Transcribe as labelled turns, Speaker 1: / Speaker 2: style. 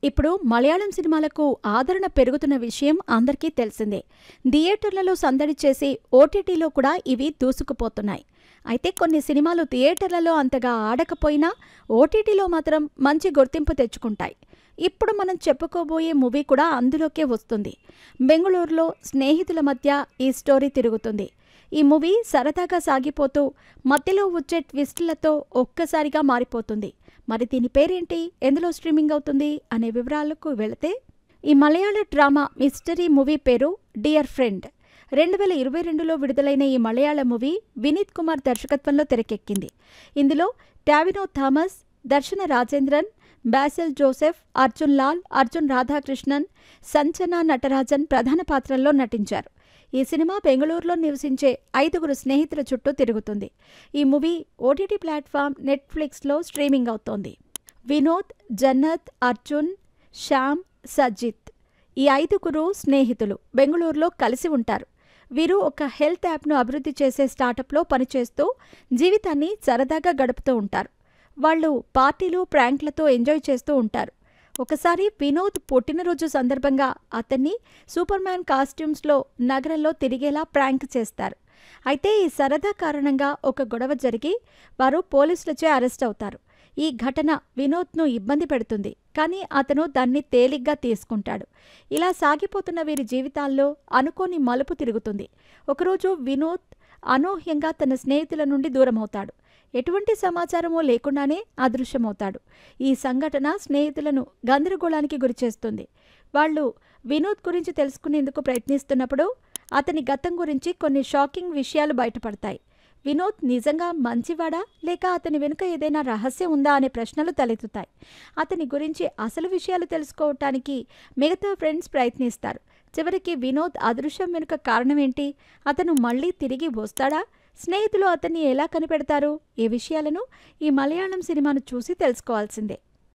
Speaker 1: ఇప్పుడు మలయాళం సినిమాలకు ఆదరణ పెరుగుతున్న విషయం అందరికీ తెలిసిందే. థియేటర్లలో సందడి చేసి ఓటీటీలో కూడా ఇవి దూసుకుపోతున్నాయి. అయితే కొన్ని సినిమాలు థియేటర్లలో అంతగా ఆడకపోయినా ఓటీటీలో మాత్రం మంచి గుర్తింపు తెచ్చుకుంటాయి. ఇప్పుడు మనం చెప్పుకోబోయే మూవీ కూడా అందులోకే వస్తుంది. బెంగళూరులో స్నేహితుల మధ్య ఈ స్టోరీ తిరుగుతుంది. ఈ మూవీ సరదాగా సాగిపోతూ మధ్యలో వచ్చే ట్విస్టులతో ఒక్కసారిగా మారిపోతుంది. మరి దీని పేరేంటి, ఎందులో స్ట్రీమింగ్ అవుతుంది అనే వివరాలకు వెళితే, ఈ మలయాళ డ్రామా మిస్టరీ మూవీ పేరు డియర్ ఫ్రెండ్. 2022లో విడుదలైన ఈ మలయాళ మూవీ వినీత్ కుమార్ దర్శకత్వంలో తెరకెక్కింది. ఇందులో టావినో థామస్, దర్శన రాజేంద్రన్, బాసిల్ జోసెఫ్, అర్జున్ లాల్, అర్జున్ రాధాకృష్ణన్, సంచనా నటరాజన్ ప్రధాన పాత్రల్లో నటించారు. ఈ సినిమా బెంగళూరులో నివసించే 5 స్నేహితుల చుట్టూ తిరుగుతుంది. ఈ మూవీ ఓటీటీ ప్లాట్ఫామ్ నెట్ఫ్లిక్స్లో స్ట్రీమింగ్ అవుతోంది. వినోద్, జన్నత్, అర్జున్, శ్యామ్, సజిత్ ఈ 5 స్నేహితులు బెంగళూరులో కలిసి ఉంటారు. వీరు ఒక హెల్త్ యాప్ను అభివృద్ధి చేసే స్టార్టప్లో పనిచేస్తూ జీవితాన్ని సరదాగా గడుపుతూ ఉంటారు. వాళ్ళు పార్టీలు, ప్రాంక్లతో ఎంజాయ్ చేస్తూ ఉంటారు. ఒకసారి వినోద్ పుట్టినరోజు సందర్భంగా అతన్ని సూపర్ మ్యాన్ కాస్ట్యూమ్స్లో నగరంలో తిరిగేలా ప్రాంక్ చేస్తారు. అయితే ఈ సరదా కారణంగా ఒక గొడవ జరిగి వారు పోలీసులచే అరెస్ట్ అవుతారు. ఈ ఘటన వినోద్ను ఇబ్బంది పెడుతుంది, కానీ అతను దాన్ని తేలిగ్గా తీసుకుంటాడు. ఇలా సాగిపోతున్న వీరి జీవితాల్లో అనుకోని మలుపు తిరుగుతుంది. ఒకరోజు వినోద్ అనూహ్యంగా తన స్నేహితుల నుండి దూరమవుతాడు. ఎటువంటి సమాచారమూ లేకుండానే అదృశ్యమవుతాడు. ఈ సంఘటన స్నేహితులను గందరగోళానికి గురిచేస్తుంది. వాళ్ళు వినోద్ గురించి తెలుసుకునేందుకు ప్రయత్నిస్తున్నప్పుడు అతని గతం గురించి కొన్ని షాకింగ్ విషయాలు బయటపడతాయి. వినోద్ నిజంగా మంచివాడా, లేక అతని వెనుక ఏదైనా రహస్యం ఉందా అనే ప్రశ్నలు తలెత్తుతాయి. అతని గురించి అసలు విషయాలు తెలుసుకోవటానికి మిగతా ఫ్రెండ్స్ ప్రయత్నిస్తారు. చివరికి వినోద్ అదృశ్యం వెనుక కారణమేంటి, అతను మళ్ళీ తిరిగి వస్తాడా, స్నేహితులు అతన్ని ఎలా కనిపెడతారు, ఈ విషయాలను ఈ మలయాళం సినిమాను చూసి తెలుసుకోవాల్సిందే.